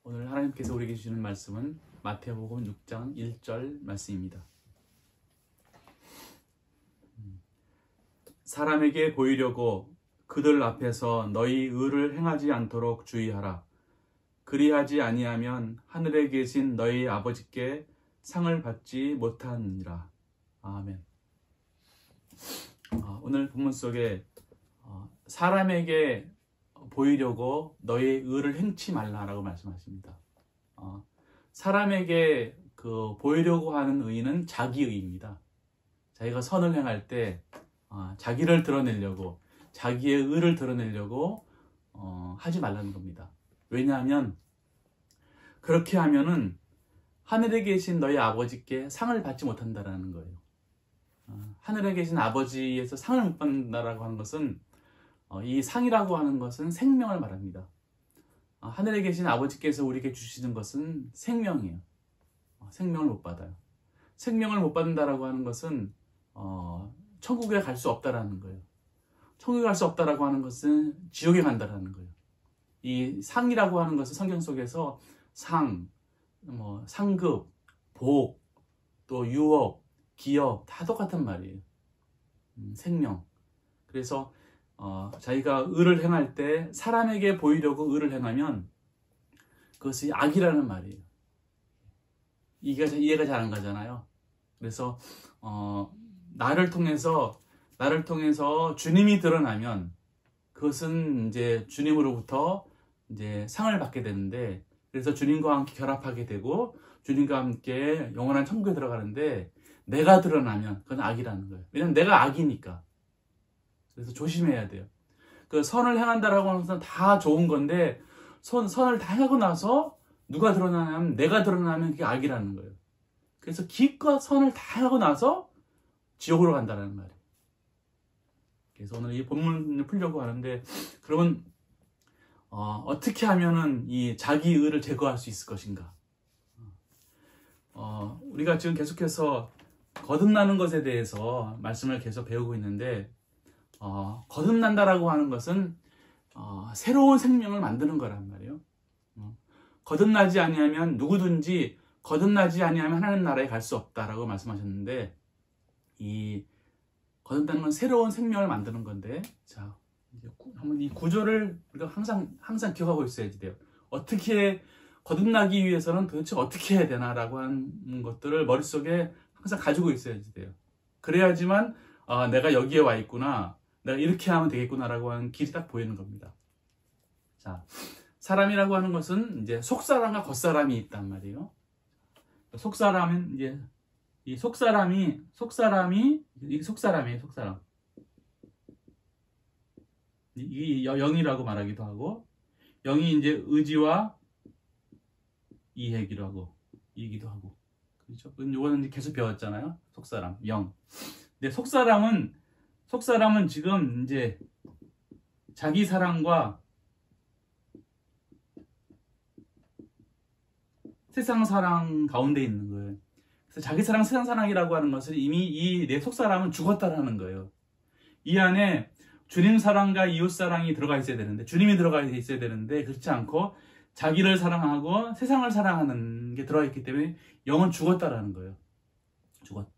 오늘 하나님께서 우리에게 주시는 말씀은 마태복음 6장 1절 말씀입니다. 사람에게 보이려고 그들 앞에서 너희 의를 행하지 않도록 주의하라. 그리하지 아니하면 하늘에 계신 너희 아버지께 상을 받지 못하느니라. 아멘. 오늘 본문 속에 사람에게 보이려고 너의 의를 행치 말라라고 말씀하십니다. 사람에게 보이려고 하는 의는 자기의입니다. 자기가 선을 행할 때 자기를 드러내려고, 자기의 의를 드러내려고 하지 말라는 겁니다. 왜냐하면 그렇게 하면은 하늘에 계신 너희 아버지께 상을 받지 못한다라는 거예요. 하늘에 계신 아버지에서 상을 못 받는다라고 하는 것은 이 상이라고 하는 것은 생명을 말합니다. 하늘에 계신 아버지께서 우리에게 주시는 것은 생명이에요. 생명을 못 받아요. 생명을 못 받는다라고 하는 것은 천국에 갈 수 없다라는 거예요. 천국에 갈 수 없다라고 하는 것은 지옥에 간다라는 거예요. 이 상이라고 하는 것은 성경 속에서 상, 상급, 복, 또 유업, 기업 다 똑같은 말이에요. 생명. 그래서 자기가 의를 행할 때 사람에게 보이려고 의를 행하면 그것이 악이라는 말이에요. 이해가 잘 안 가잖아요. 그래서 나를 통해서 주님이 드러나면 그것은 이제 주님으로부터 이제 상을 받게 되는데, 그래서 주님과 함께 결합하게 되고 주님과 함께 영원한 천국에 들어가는데, 내가 드러나면 그건 악이라는 거예요. 왜냐면 내가 악이니까. 그래서 조심해야 돼요. 그 선을 행한다라고 하는 것은 다 좋은 건데, 선을 다 하고 나서 누가 드러나냐면 내가 드러나면 그게 악이라는 거예요. 그래서 기껏 선을 다 하고 나서 지옥으로 간다는 말이에요. 그래서 오늘 이 본문을 풀려고 하는데, 그러면 어떻게 하면은 이 자기 의를 제거할 수 있을 것인가? 우리가 지금 계속해서 거듭나는 것에 대해서 말씀을 계속 배우고 있는데, 거듭난다라고 하는 것은 새로운 생명을 만드는 거란 말이에요. 거듭나지 아니하면 누구든지 거듭나지 아니하면 하나님 나라에 갈 수 없다라고 말씀하셨는데, 이 거듭나는 건 새로운 생명을 만드는 건데, 자, 이제 한번 이 구조를 우리가 항상 기억하고 있어야지 돼요. 어떻게 거듭나기 위해서는 도대체 어떻게 해야 되나라고 하는 것들을 머릿속에 항상 가지고 있어야지 돼요. 그래야지만 내가 여기에 와 있구나, 내가 이렇게 하면 되겠구나라고 하는 길이 딱 보이는 겁니다. 자, 사람이라고 하는 것은 이제 속사람과 겉사람이 있단 말이에요. 속사람은 이제 이 속사람이에요, 속사람. 이 영이라고 말하기도 하고, 영이 이제 의지와 이해기도 하고, 그렇죠? 이거는 계속 배웠잖아요. 속사람, 영. 근데 속사람은 지금 이제 자기 사랑과 세상 사랑 가운데 있는 거예요. 그래서 자기 사랑, 세상 사랑이라고 하는 것은 이미 이 내 속사람은 죽었다라는 거예요. 이 안에 주님 사랑과 이웃 사랑이 들어가 있어야 되는데, 주님이 들어가 있어야 되는데, 그렇지 않고 자기를 사랑하고 세상을 사랑하는 게 들어가 있기 때문에 영은 죽었다라는 거예요.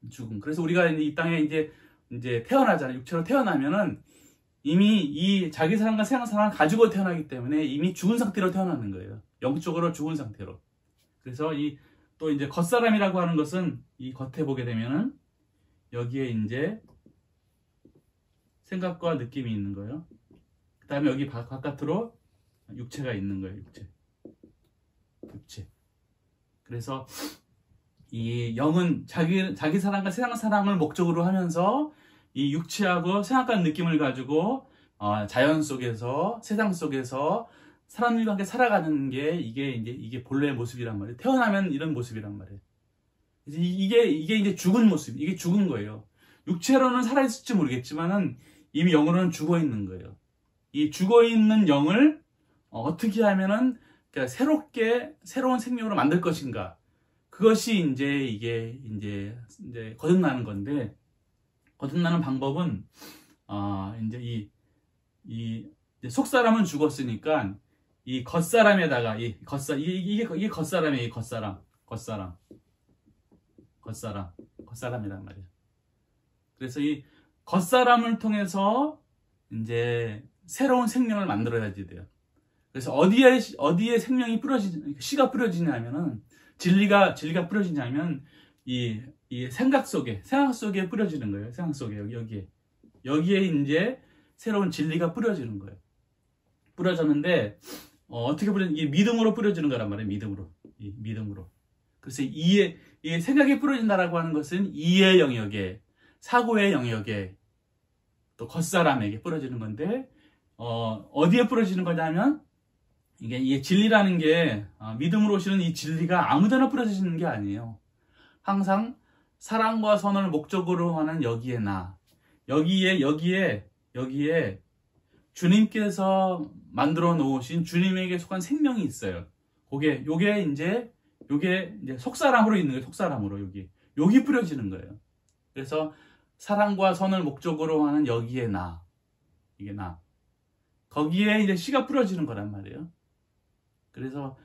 죽음. 그래서 우리가 이 땅에 이제 태어나잖아요. 육체로 태어나면은 이미 이 자기 사랑과 세상 사랑을 가지고 태어나기 때문에 이미 죽은 상태로 태어나는 거예요. 영적으로 죽은 상태로. 그래서 또 이제 겉사람이라고 하는 것은 이 겉에 보게 되면은 여기에 이제 생각과 느낌이 있는 거예요. 그 다음에 여기 바깥으로 육체가 있는 거예요. 육체. 그래서 이 영은 자기 사랑과 세상 사랑을 목적으로 하면서 이 육체하고 생각과 느낌을 가지고 자연 속에서, 세상 속에서 사람들과 함께 살아가는 게 이게 본래의 모습이란 말이에요. 태어나면 이런 모습이란 말이에요. 이게 이제 죽은 모습, 이게 죽은 거예요. 육체로는 살아있을지 모르겠지만은 이미 영으로는 죽어 있는 거예요. 이 죽어 있는 영을 어떻게 하면은 그러니까 새로운 생명으로 만들 것인가? 그것이 이게 거듭나는 건데, 거듭나는 방법은 이제 이 속사람은 죽었으니까 이 겉사람에다가 이게 겉사람이에요. 겉사람이란 말이에요. 그래서 이 겉사람을 통해서 이제 새로운 생명을 만들어야지 돼요. 그래서 어디에 생명이 씨가 뿌려지냐면은 진리가 뿌려지냐면 이 생각 속에 뿌려지는 거예요. 생각 속에 여기에 이제 새로운 진리가 뿌려지는 거예요. 뿌려졌는데 어떻게 이게 믿음으로 뿌려지는 거란 말이에요. 믿음으로. 그래서 이 생각이 뿌려진다라고 하는 것은 이해의 영역에, 사고의 영역에, 또 겉사람에게 뿌려지는 건데 어디에 뿌려지는 거냐면 이게 진리라는 게 믿음으로 오시는 이 진리가 아무데나 뿌려지는 게 아니에요. 항상 사랑과 선을 목적으로 하는 여기에 주님께서 만들어 놓으신 주님에게 속한 생명이 있어요. 요게 이제 속사람으로 있는 거예요. 속사람으로 여기 뿌려지는 거예요. 그래서 사랑과 선을 목적으로 하는 이게 거기에 이제 씨가 뿌려지는 거란 말이에요. 그래서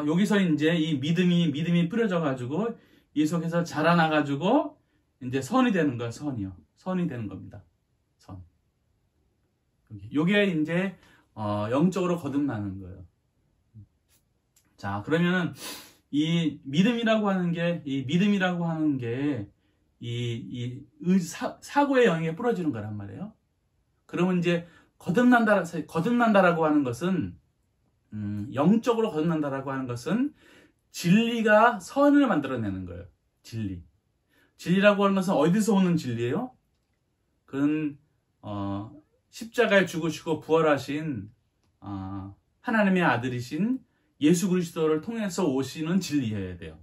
여기서 이제 이 믿음이 뿌려져 가지고 이 속에서 자라나 가지고 이제 선이 되는 거야. 선이 되는 겁니다. 요게 이제 영적으로 거듭나는 거예요. 자, 그러면은 이 믿음이라고 하는 게 사고의 영역에 뿌려지는 거란 말이에요. 그러면 이제 거듭난다라고 하는 것은 영적으로 거듭난다라고 하는 것은 진리가 선을 만들어내는 거예요. 진리라고 하는 것은 어디서 오는 진리예요? 그건 십자가에 죽으시고 부활하신 하나님의 아들이신 예수 그리스도를 통해서 오시는 진리여야 돼요.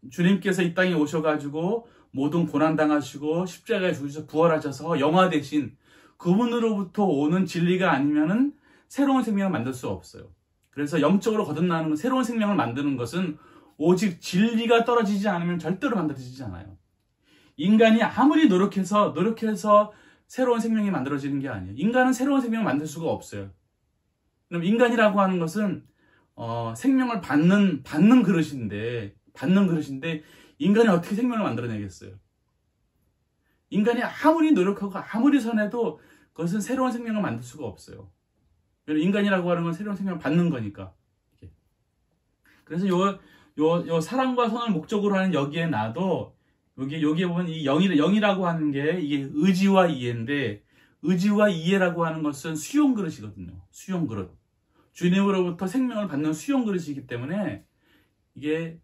주님께서 이 땅에 오셔가지고 모든 고난 당하시고 십자가에 죽으셔서 부활하셔서 영화 되신 그분으로부터 오는 진리가 아니면은 새로운 생명을 만들 수 없어요. 그래서 영적으로 거듭나는 새로운 생명을 만드는 것은 오직 진리가 떨어지지 않으면 절대로 만들어지지 않아요. 인간이 아무리 노력해서 새로운 생명이 만들어지는 게 아니에요. 인간은 새로운 생명을 만들 수가 없어요. 그럼 인간이라고 하는 것은 생명을 받는 그릇인데 인간이 어떻게 생명을 만들어내겠어요? 인간이 아무리 노력하고 아무리 선해도 그것은 새로운 생명을 만들 수가 없어요. 인간이라고 하는 건 새로운 생명을 받는 거니까. 그래서 요 사랑과 선을 목적으로 하는 여기에 나도 여기에 보면 이 영이라고 하는 게 이게 의지와 이해인데 의지와 이해라고 하는 것은 수용 그릇이거든요. 수용 그릇. 주님으로부터 생명을 받는 수용 그릇이기 때문에 이게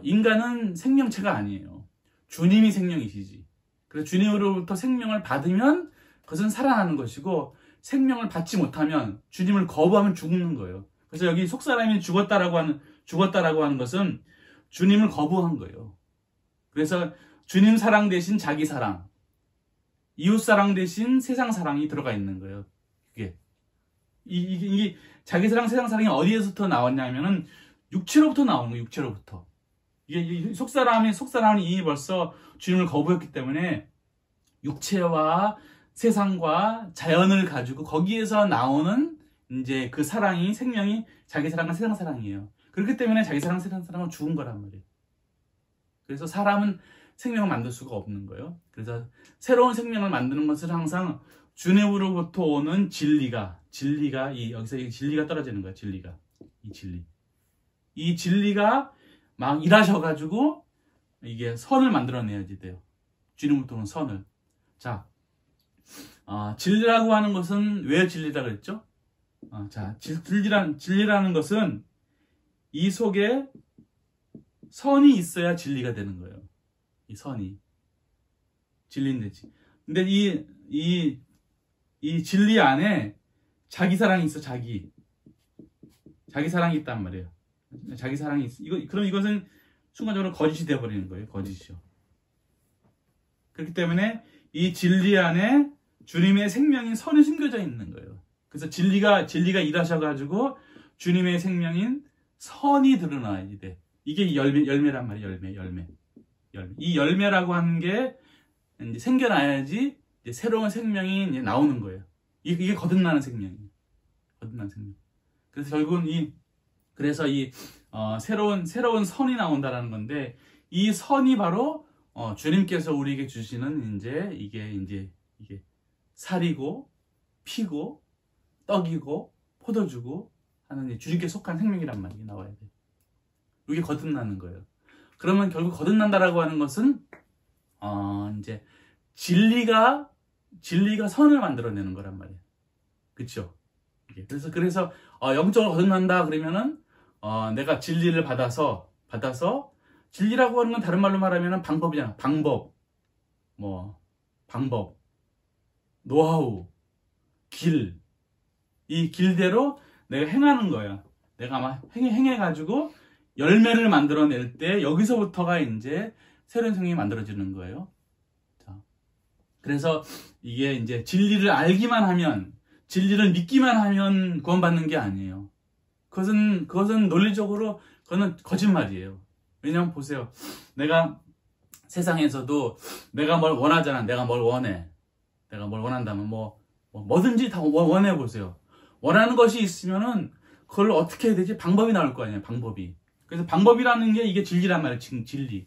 인간은 생명체가 아니에요. 주님이 생명이시지. 그래서 주님으로부터 생명을 받으면 그것은 살아나는 것이고 생명을 받지 못하면 주님을 거부하면 죽는 거예요. 그래서 여기 속사람이 죽었다라고 하는 것은 주님을 거부한 거예요. 그래서 주님 사랑 대신 자기 사랑, 이웃 사랑 대신 세상 사랑이 들어가 있는 거예요. 이게 자기 사랑, 세상 사랑이 어디에서부터 나왔냐면은 육체로부터 나오는 거예요. 육체로부터. 이게 속사람은 이미 벌써 주님을 거부했기 때문에 육체와 세상과 자연을 가지고 거기에서 나오는 이제 그 생명이 자기 사랑과 세상 사랑이에요. 그렇기 때문에 자기 사랑, 세상 사랑은 죽은 거란 말이에요. 그래서 사람은 생명을 만들 수가 없는 거예요. 그래서 새로운 생명을 만드는 것은 항상 주님으로부터 오는 여기서 이 진리가 떨어지는 거예요. 이 진리가 막 일하셔가지고 이게 선을 만들어내야지 돼요. 주님으로부터 오는 선을. 자, 진리라고 하는 것은 왜 진리라고 했죠? 진리라는 것은 이 속에 선이 있어야 진리가 되는 거예요. 이 선이. 진리인데. 근데 이 진리 안에 자기 사랑이 있어, 자기 사랑이 있단 말이에요. 자기 사랑이 있어. 그럼 이것은 순간적으로 거짓이 되어버리는 거예요. 거짓이요. 그렇기 때문에 이 진리 안에 주님의 생명인 선이 숨겨져 있는 거예요. 그래서 진리가 일하셔가지고 주님의 생명인 선이 드러나야 돼. 이게 열매란 말이에요. 열매. 이 열매라고 하는 게 이제 생겨나야지 이제 새로운 생명이 이제 나오는 거예요. 이게 거듭나는 생명이에요. 거듭나는 생명. 그래서 결국은 그래서 새로운 선이 나온다라는 건데, 이 선이 바로 주님께서 우리에게 주시는 이게 살이고 피고 떡이고 포도주고 하는 주님께 속한 생명이란 말이 나와야 돼요. 이게 거듭나는 거예요. 그러면 결국 거듭난다라고 하는 것은 이제 진리가 선을 만들어내는 거란 말이에요. 그렇죠? 그래서 영적으로 거듭난다 그러면은 내가 진리를 받아서 진리라고 하는 건 다른 말로 말하면 방법이잖아. 방법, 노하우, 길. 이 길대로 내가 행하는 거야. 내가 아마 행해가지고 열매를 만들어낼 때 여기서부터가 이제 새로운 생명이 만들어지는 거예요. 자, 그래서 이게 이제 진리를 알기만 하면, 진리를 믿기만 하면 구원받는 게 아니에요. 그것은 논리적으로 그거는 거짓말이에요. 왜냐면 보세요. 내가 세상에서도 내가 뭘 원하잖아. 내가 뭘 원해. 내가 뭘 원한다면 뭐든지 다 원해 보세요. 원하는 것이 있으면은 그걸 어떻게 해야 되지? 방법이 나올 거 아니에요. 방법이. 그래서 방법이라는 게 이게 진리란 말이에요. 지금 진리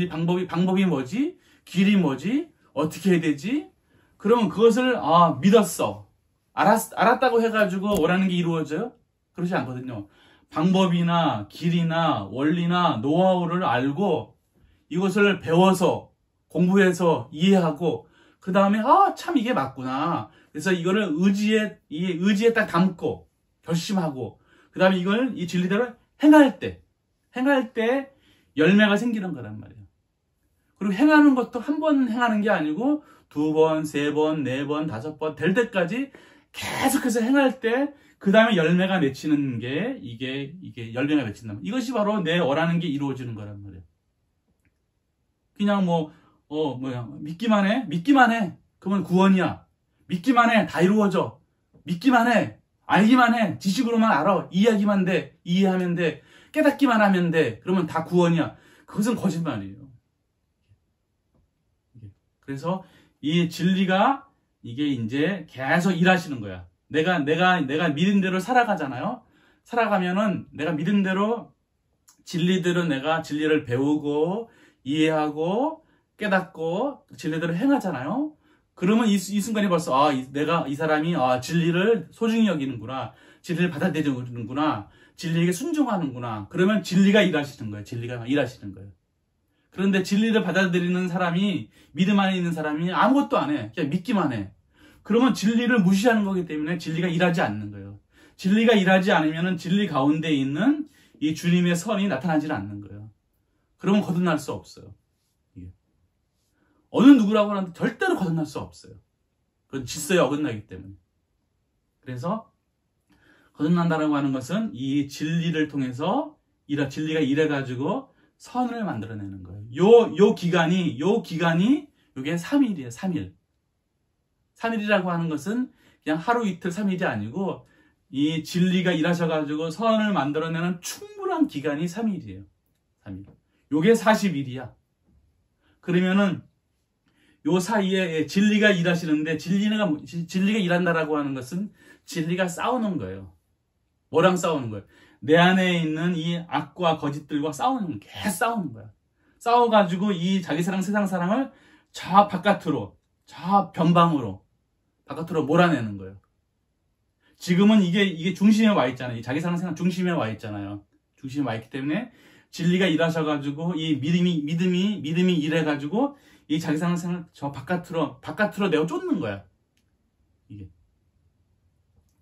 방법이 뭐지? 길이 뭐지? 어떻게 해야 되지? 그러면 그것을 믿었어. 알았다고 해가지고 원하는 게 이루어져요? 그렇지 않거든요. 방법이나 길이나 원리나 노하우를 알고 이것을 배워서 공부해서 이해하고 그 다음에 참 이게 맞구나. 그래서 이거를 의지에 딱 담고 결심하고 그 다음에 이걸 이 진리대로 행할 때 열매가 생기는 거란 말이에요. 그리고 행하는 것도 한 번 행하는 게 아니고 2번, 3번, 4번, 5번 될 때까지 계속해서 행할 때 그 다음에 열매가 맺히는 게 이게 열매가 맺힌다. 이것이 바로 내 원하는 게 이루어지는 거란 말이에요. 그냥 믿기만 해. 그러면 구원이야. 믿기만 해. 다 이루어져. 믿기만 해. 알기만 해. 지식으로만 알아. 이해하면 돼. 깨닫기만 하면 돼. 그러면 다 구원이야. 그것은 거짓말이에요. 그래서 이 진리가 이게 이제 계속 일하시는 거야. 내가 믿은 대로 살아가잖아요. 살아가면은 내가 믿은 대로 진리대로 내가 진리를 배우고 이해하고 깨닫고 진리대로 행하잖아요. 그러면 이 순간에 벌써 내가 이 사람이 진리를 소중히 여기는구나. 진리를 받아들이는구나. 진리에게 순종하는구나. 그러면 진리가 일하시는 거예요. 진리가 일하시는 거예요. 그런데 진리를 받아들이는 사람이, 믿음 안에 있는 사람이 아무것도 안 해. 그냥 믿기만 해. 그러면 진리를 무시하는 거기 때문에 진리가 일하지 않는 거예요. 진리가 일하지 않으면 진리 가운데 있는 이 주님의 선이 나타나지 않는 거예요. 그러면 거듭날 수 없어요. 어느 누구라고 하는데 절대로 거듭날 수 없어요. 그건 질서에 어긋나기 때문에. 그래서 거듭난다라고 하는 것은 이 진리를 통해서 진리가 일해가지고 선을 만들어내는 거예요. 요 기간이 요게 3일이에요. 3일. 3일이라고 하는 것은 그냥 하루 이틀 3일이 아니고 이 진리가 일하셔가지고 선을 만들어내는 충분한 기간이 3일이에요. 3일. 요게 40일이야. 그러면은 요 사이에 진리가 일하시는데 진리가 일한다라고 하는 것은 진리가 싸우는 거예요. 뭐랑 싸우는 거예요? 내 안에 있는 이 악과 거짓들과 싸우는 거야. 싸워가지고 이 자기 사랑 세상 사랑을 저 바깥으로, 저 변방으로 바깥으로 몰아내는 거예요. 지금은 이게 중심에 와 있잖아요. 이 자기 사랑 세상 중심에 와 있잖아요. 중심에 와 있기 때문에 진리가 일하셔가지고 이 믿음이 일해가지고 이 자기 사랑 세상을 저 바깥으로 내어 쫓는 거야.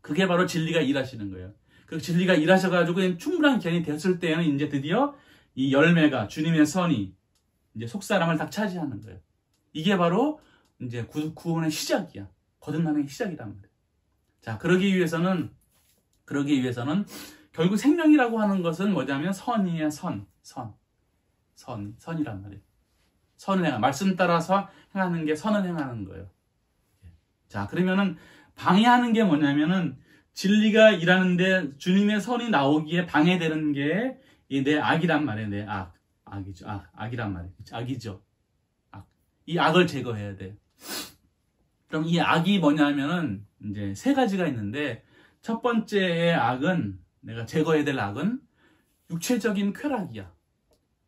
그게 바로 진리가 일하시는 거예요. 그 진리가 일하셔가지고 충분한 기간이 됐을 때에는 이제 드디어 이 열매가 주님의 선이 이제 속사람을 다 차지하는 거예요. 이게 바로 이제 구원의 시작이야. 거듭나는 시작이란 말이에요. 자, 그러기 위해서는 결국 생명이라고 하는 것은 뭐냐면 선이에요. 선이란 말이에요. 선을 말씀 따라서 행하는 게 선을 행하는 거예요. 자, 그러면은 방해하는 게 뭐냐면은 진리가 일하는데 주님의 선이 나오기에 방해되는 게 내 악이란 말이에요. 내 악이죠. 악이란 말이에요. 악이죠. 이 악을 제거해야 돼. 그럼 이 악이 뭐냐면은 이제 세 가지가 있는데, 첫 번째의 악은, 내가 제거해야 될 악은 육체적인 쾌락이야.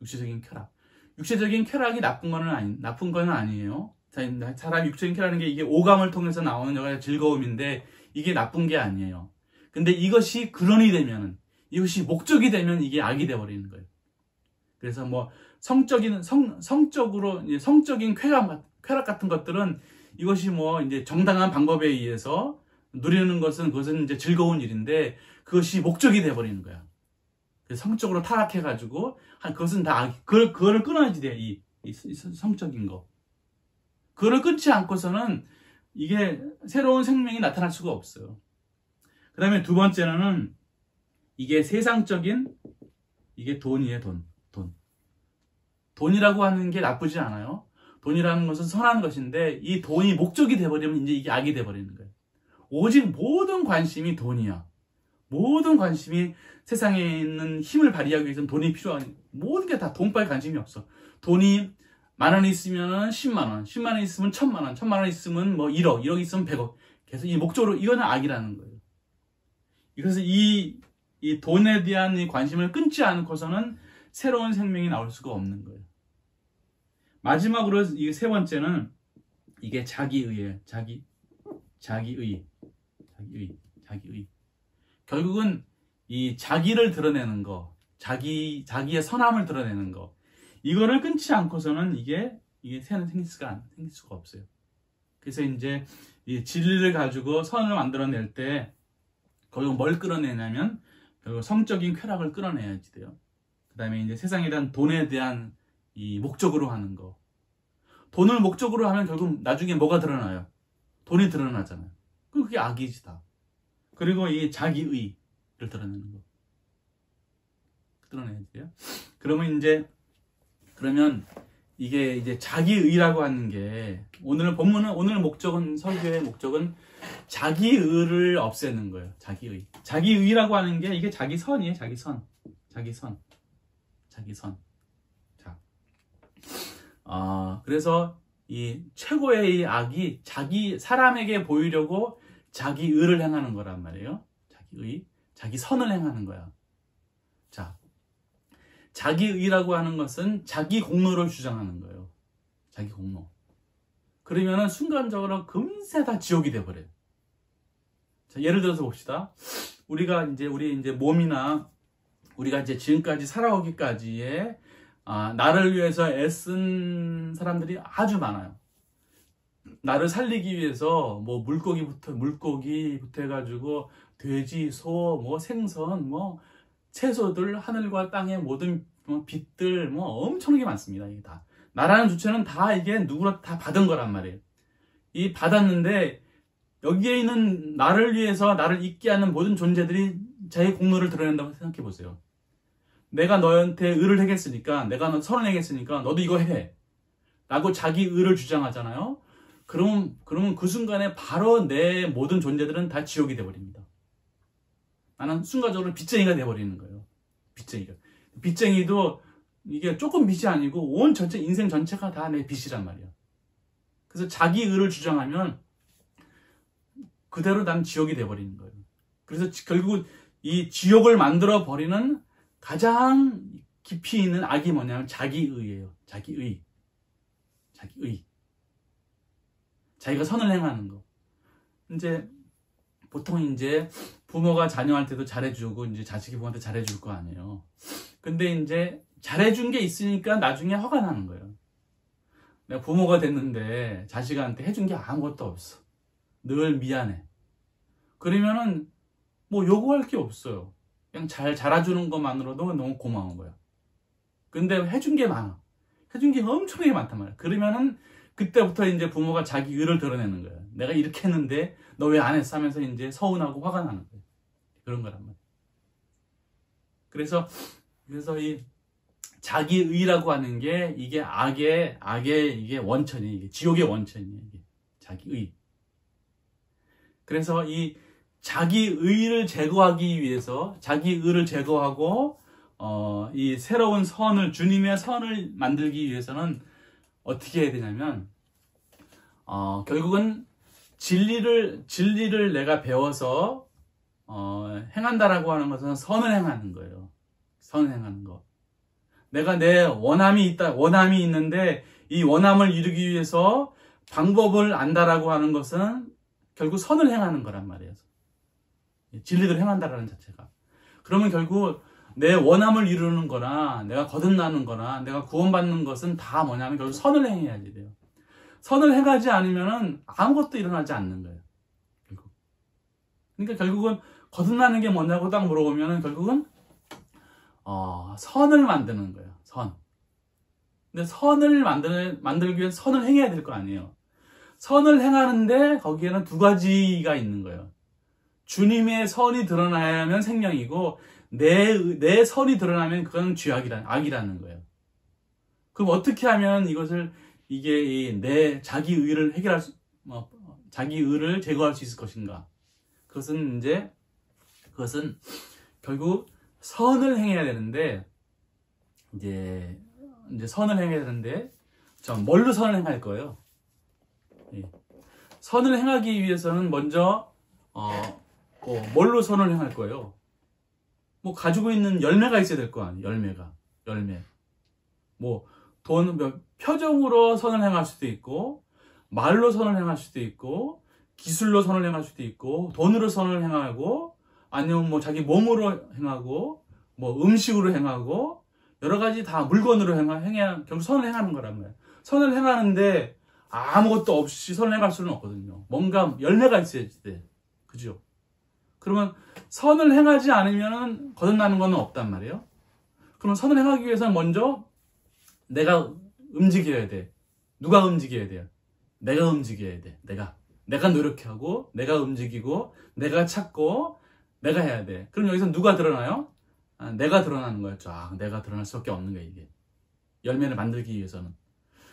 육체적인 쾌락. 육체적인 쾌락이 나쁜 거는 아니에요. 사람 육체적인 쾌락이라는 게 이게 오감을 통해서 나오는 여러 즐거움인데, 이게 나쁜 게 아니에요. 근데 이것이 근원이 되면은, 이것이 목적이 되면 이게 악이 되어버리는 거예요. 그래서 뭐 성적인 쾌락 같은 것들은, 이것이 뭐 이제 정당한 방법에 의해서 누리는 것은, 그것은 이제 즐거운 일인데, 그것이 목적이 되어버리는 거야. 성적으로 타락해가지고, 그것은 다 그거를 끊어야지 돼. 이 성적인 거. 그거를 끊지 않고서는 이게 새로운 생명이 나타날 수가 없어요. 그 다음에 두 번째는, 이게 세상적인, 이게 돈이에요. 돈. 돈이라고 하는 게 나쁘지 않아요. 돈이라는 것은 선한 것인데, 이 돈이 목적이 돼버리면 이제 이게 악이 돼버리는 거예요. 오직 모든 관심이 돈이야. 모든 관심이, 세상에 있는 힘을 발휘하기 위해서는 돈이 필요한, 모든 게 다 돈빨 관심이 없어. 돈이 10,000원 있으면 10만원, 10만원 있으면 1,000만원, 1,000만원 있으면 뭐 1억, 1억 있으면 100억. 계속 이 목적으로, 이거는 악이라는 거예요. 그래서 이 돈에 대한 이 관심을 끊지 않고서는 새로운 생명이 나올 수가 없는 거예요. 마지막으로 이 세 번째는, 이게 자기의예요. 자기의. 결국은 이 자기를 드러내는 거, 자기의 선함을 드러내는 거, 이거를 끊지 않고서는 이게 새는 생길 수가 없어요. 그래서 이제 이 진리를 가지고 선을 만들어낼 때, 결국 뭘 끌어내냐면, 결국 성적인 쾌락을 끌어내야지 돼요. 그 다음에 이제 세상에 대한, 돈에 대한 이 목적으로 하는 거. 돈을 목적으로 하면 결국 나중에 뭐가 드러나요? 돈이 드러나잖아요. 그럼 그게 악이지 다. 그리고 이 자기의를 드러내는 거. 드러내야 돼요. 그러면 이게 이제 자기의라고 하는 게, 오늘 목적은, 설교의 목적은 자기의를 없애는 거예요. 자기의. 자기의라고 하는 게 이게 자기선이에요. 자기선. 자. 그래서 이 최고의 악이 사람에게 보이려고 자기의를 행하는 거란 말이에요. 자기선을 행하는 거야. 자. 자기의라고 하는 것은 자기 공로를 주장하는 거예요. 자기 공로. 그러면은 순간적으로 금세 다 지옥이 돼버려요. 자, 예를 들어서 봅시다. 우리 이제 몸이나, 우리가 이제 지금까지 살아오기까지의, 나를 위해서 애쓴 사람들이 아주 많아요. 나를 살리기 위해서, 뭐, 물고기부터 해가지고, 돼지, 소, 뭐, 생선, 뭐, 채소들, 하늘과 땅의 모든 빛들, 뭐 엄청나게 많습니다. 이게 다. 나라는 주체는 다 이게 누구나 다 받은 거란 말이에요. 이 받았는데, 여기에 있는 나를 위해서 나를 있게 하는 모든 존재들이 자기 공로를 드러낸다고 생각해 보세요. 내가 너한테 의를 행했으니까, 내가 너 선을 행했으니까 너도 이거 해. 라고 자기 의를 주장하잖아요. 그러면 그 순간에 바로 내 모든 존재들은 다 지옥이 돼버립니다. 나는 순간적으로 빚쟁이가 돼버리는 거예요. 빚쟁이도 이게 조금 빚이 아니고 온 전체, 인생 전체가 다 내 빚이란 말이야. 그래서 자기 의를 주장하면 그대로 난 지옥이 돼버리는 거예요. 그래서 결국 이 지옥을 만들어 버리는 가장 깊이 있는 악이 뭐냐면 자기의예요. 자기의. 자기가 선을 행하는 거. 보통 부모가 자녀한테도 잘해주고, 자식이 부모한테 잘해줄 거 아니에요. 근데 잘해준 게 있으니까 나중에 화가 나는 거예요. 내가 부모가 됐는데 자식한테 해준 게 아무것도 없어. 늘 미안해. 그러면은 뭐 요구할 게 없어요. 그냥 잘 자라주는 것만으로도 너무 고마운 거야. 근데 해준 게 많아. 해준 게 엄청나게 많단 말이야. 그러면은 그때부터 부모가 자기 의를 드러내는 거야. 내가 이렇게 했는데 너 왜 안 했어? 하면서 서운하고 화가 나는 거야. 그런 거란 말이야. 그래서 이 자기의라고 하는 게 이게 악의 이게 원천이에요. 이게 지옥의 원천이에요. 이게 자기의. 그래서 이 자기의를 제거하기 위해서, 자기의를 제거하고 이 새로운 선을, 주님의 선을 만들기 위해서는 어떻게 해야 되냐면 결국은 진리를 내가 배워서 행한다라고 하는 것은 선을 행하는 거예요. 선을 행하는 거. 내가 내 원함이 있는데 이 원함을 이루기 위해서 방법을 안다라고 하는 것은 결국 선을 행하는 거란 말이에요. 진리를 행한다라는 자체가. 그러면 결국 내 원함을 이루는 거나 내가 거듭나는 거나 내가 구원받는 것은 다 뭐냐면 결국 선을 행해야지 돼요. 선을 행하지 않으면 아무것도 일어나지 않는 거예요. 결국. 그러니까 결국은 거듭나는 게 뭐냐고 딱 물어보면 결국은 선을 만드는 거예요. 선. 근데 선을 만들기 위해 선을 행해야 될 거 아니에요. 선을 행하는데 거기에는 두 가지가 있는 거예요. 주님의 선이 드러나야면 생명이고 내 선이 드러나면 그건 악이라는 거예요. 그럼 어떻게 하면 이게 내 자기 의를 자기 의를 제거할 수 있을 것인가? 그것은 결국 선을 행해야 되는데 이제 선을 행해야 되는데 뭘로 선을 행할 거예요? 선을 행하기 위해서는 먼저 뭘로 선을 행할 거예요? 뭐 가지고 있는 열매가 있어야 될 거 아니에요. 열매. 뭐 표정으로 선을 행할 수도 있고, 말로 선을 행할 수도 있고, 기술로 선을 행할 수도 있고, 돈으로 선을 행하고, 아니면 뭐 자기 몸으로 행하고, 뭐 음식으로 행하고, 여러 가지 다 물건으로 행해야 결국 선을 행하는 거란 말이에요. 선을 행하는데 아무것도 없이 선을 행할 수는 없거든요. 뭔가 열매가 있어야지 돼. 그죠? 그러면 선을 행하지 않으면 거듭나는 건 없단 말이에요. 그럼 선을 행하기 위해서는 먼저 내가 움직여야 돼. 누가 움직여야 돼요? 내가 움직여야 돼. 내가 노력하고, 내가 움직이고, 내가 찾고, 내가 해야 돼. 그럼 여기서 누가 드러나요? 내가 드러나는 거예요. 내가 드러날 수밖에 없는 거예요, 이게. 열매를 만들기 위해서는.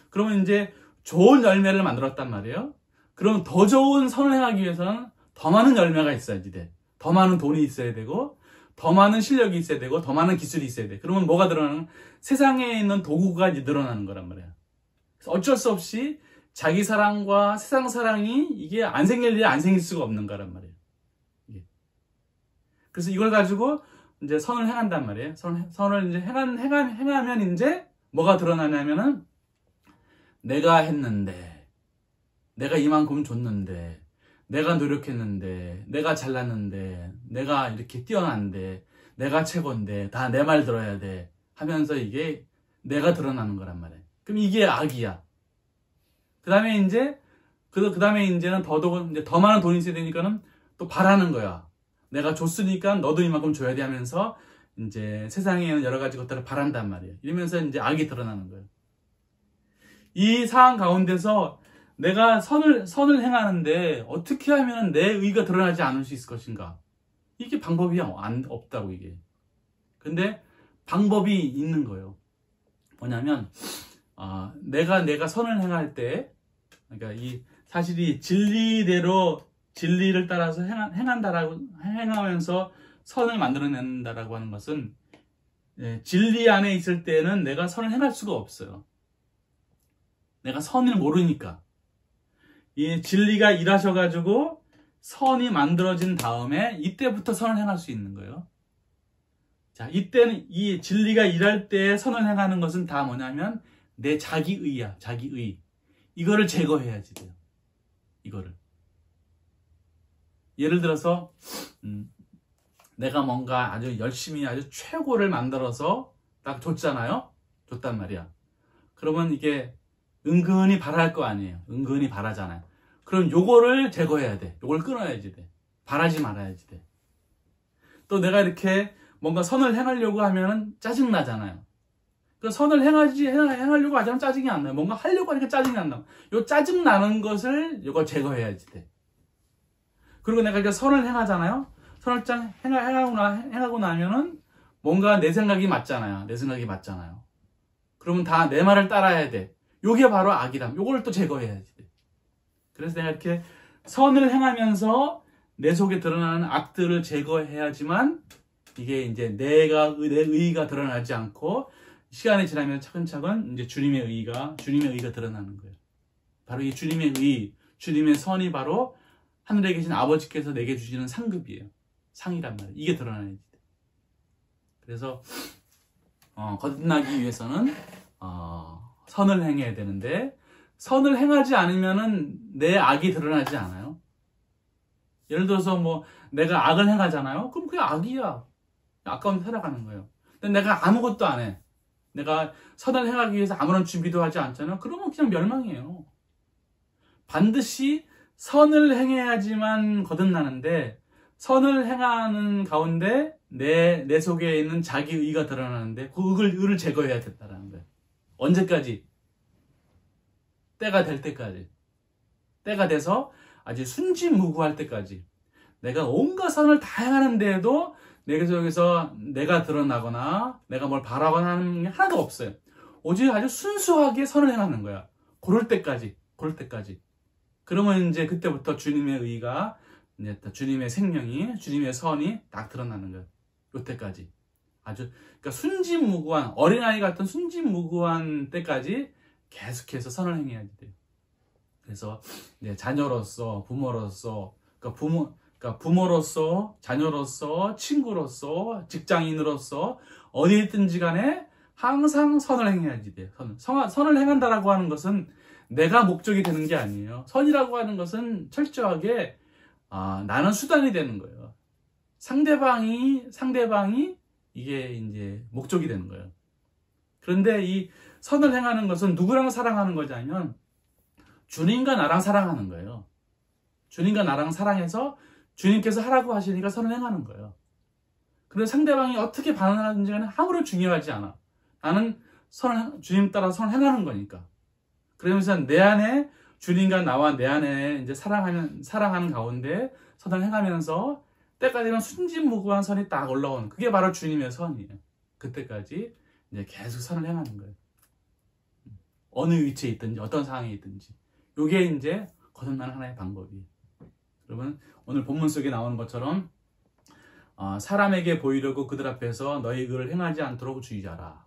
그러면 이제 좋은 열매를 만들었단 말이에요. 그럼 더 좋은 선을 행하기 위해서는 더 많은 열매가 있어야지 돼. 더 많은 돈이 있어야 되고, 더 많은 실력이 있어야 되고, 더 많은 기술이 있어야 돼. 그러면 뭐가 드러나는? 세상에 있는 도구가 이제 늘어나는 거란 말이야. 어쩔 수 없이 자기 사랑과 세상 사랑이 이게 안 생길 일이 안 생길 수가 없는 거란 말이에요. 그래서 이걸 가지고 이제 선을 행한단 말이에요. 선을 이제 행하면 이제 뭐가 드러나냐면은 내가 했는데, 내가 이만큼 줬는데, 내가 노력했는데, 내가 잘났는데, 내가 이렇게 뛰어난데, 내가 최고인데, 다 내 말 들어야 돼 하면서 이게 내가 드러나는 거란 말이에요. 그럼 이게 악이야. 그 다음에 이제는 더 많은 돈이 있어야 되니까는 또 바라는 거야. 내가 줬으니까 너도 이만큼 줘야 돼 하면서 이제 세상에 있는 여러 가지 것들을 바란단 말이에요. 이러면서 이제 악이 드러나는 거예요. 이 상황 가운데서 내가 선을 행하는데 어떻게 하면 내 의가 드러나지 않을 수 있을 것인가? 이게 방법이 없다고 이게. 근데 방법이 있는 거예요. 뭐냐면 내가 선을 행할 때, 그러니까 사실이 진리를 따라서 행하면서 선을 만들어낸다라고 하는 것은 진리 안에 있을 때는 내가 선을 행할 수가 없어요. 내가 선을 모르니까. 이 진리가 일하셔가지고 선이 만들어진 다음에 이때부터 선을 행할 수 있는 거예요. 자, 이때는 이 진리가 일할 때 선을 행하는 것은 다 뭐냐면 내 자기의야, 자기의. 이거를 제거해야지 돼요. 이거를. 예를 들어서 내가 뭔가 아주 열심히 아주 최고를 만들어서 딱 줬단 말이야. 그러면 이게 은근히 바랄 거 아니에요. 은근히 바라잖아요. 그럼 요거를 제거해야 돼. 요걸 끊어야지 돼. 바라지 말아야지 돼. 또 내가 이렇게 뭔가 선을 행하려고 하면은 짜증나잖아요. 그 선을 행하려고 하자면 짜증이 안 나요. 뭔가 하려고 하니까 짜증이 안 나요. 요 짜증나는 것을 요걸 제거해야지 돼. 그리고 내가 이제 선을 행하잖아요. 선을 행하고 나면은 뭔가 내 생각이 맞잖아요. 그러면 다 내 말을 따라야 돼. 요게 바로 악이람. 요걸 또 제거해야지 돼. 그래서 내가 이렇게 선을 행하면서 내 속에 드러나는 악들을 제거해야지만 이게 이제 내 의의가 드러나지 않고 시간이 지나면 차근차근 이제 주님의 의의가 드러나는 거예요. 바로 이 주님의 의, 주님의 선이 바로 하늘에 계신 아버지께서 내게 주시는 상급이에요. 상이란 말이에요. 이게 드러나야지. 그래서 거듭나기 위해서는 선을 행해야 되는데, 선을 행하지 않으면은 내 악이 드러나지 않아요. 예를 들어서 뭐 내가 악을 행하잖아요. 그럼 그게 악이야. 아까운 살아가는 거예요. 근데 내가 아무것도 안 해. 내가 선을 행하기 위해서 아무런 준비도 하지 않잖아요. 그러면 그냥 멸망이에요. 반드시 선을 행해야지만 거듭나는데, 선을 행하는 가운데 내 속에 있는 자기 의가 드러나는데 그 의를 제거해야 된다는 거예요. 언제까지? 때가 될 때까지. 때가 돼서 아주 순진무구할 때까지. 내가 온갖 선을 다 행하는데도 내 속에서 내가 드러나거나 내가 뭘 바라거나 하는 게 하나도 없어요. 오직 아주 순수하게 선을 행하는 거야. 그럴 때까지. 그러면 이제 그때부터 주님의 의가, 이제 주님의 생명이, 주님의 선이 딱 드러나는 거예요. 요때까지. 아주, 그러니까 순진무구한, 어린아이 같은 순진무구한 때까지 계속해서 선을 행해야 돼요. 그래서 이제 자녀로서, 부모로서, 그러니까 부모로서, 자녀로서, 친구로서, 직장인으로서 어디에 있든지 간에 항상 선을 행해야지 돼요. 선을 행한다라고 하는 것은 내가 목적이 되는 게 아니에요. 선이라고 하는 것은 철저하게 나는 수단이 되는 거예요. 상대방이 이게 이제 목적이 되는 거예요. 그런데 이 선을 행하는 것은 누구랑 사랑하는 거냐면 주님과 나랑 사랑하는 거예요. 주님과 나랑 사랑해서 주님께서 하라고 하시니까 선을 행하는 거예요. 그래서 상대방이 어떻게 반응하는지 아무런 중요하지 않아. 나는 주님 따라 선을 행하는 거니까. 그러면서 내 안에 주님과 나와 내 안에 이제 사랑하는 가운데 선을 행하면서 때가 되면 순진무구한 선이 딱 올라오는, 그게 바로 주님의 선이에요. 그때까지 이제 계속 선을 행하는 거예요. 어느 위치에 있든지 어떤 상황에 있든지. 이게 이제 거듭나는 하나의 방법이에요. 여러분, 오늘 본문 속에 나오는 것처럼 사람에게 보이려고 그들 앞에서 너희 의를 행하지 않도록 주의하라.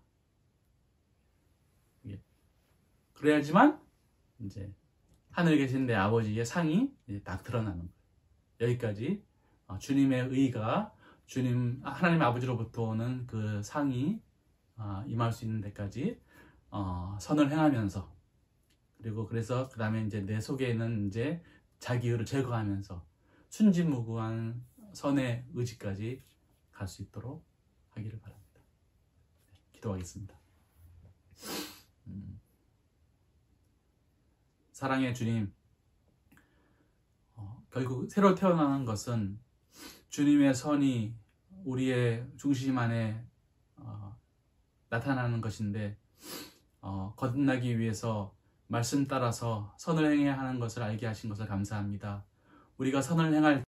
그래야지만 이제 하늘에 계신 내 아버지의 상이 이제 딱 드러나는 거예요. 여기까지 주님의 의가, 하나님의 아버지로부터 오는 그 상이 임할 수 있는 데까지 선을 행하면서, 그리고 그래서 그 다음에 이제 내 속에는 이제 자기 의를 제거하면서 순진무구한 선의 의지까지 갈 수 있도록 하기를 바랍니다. 기도하겠습니다. 사랑의 주님, 결국 새로 태어나는 것은 주님의 선이 우리의 중심 안에 나타나는 것인데, 거듭나기 위해서 말씀 따라서 선을 행해야 하는 것을 알게 하신 것을 감사합니다. 우리가 선을 행할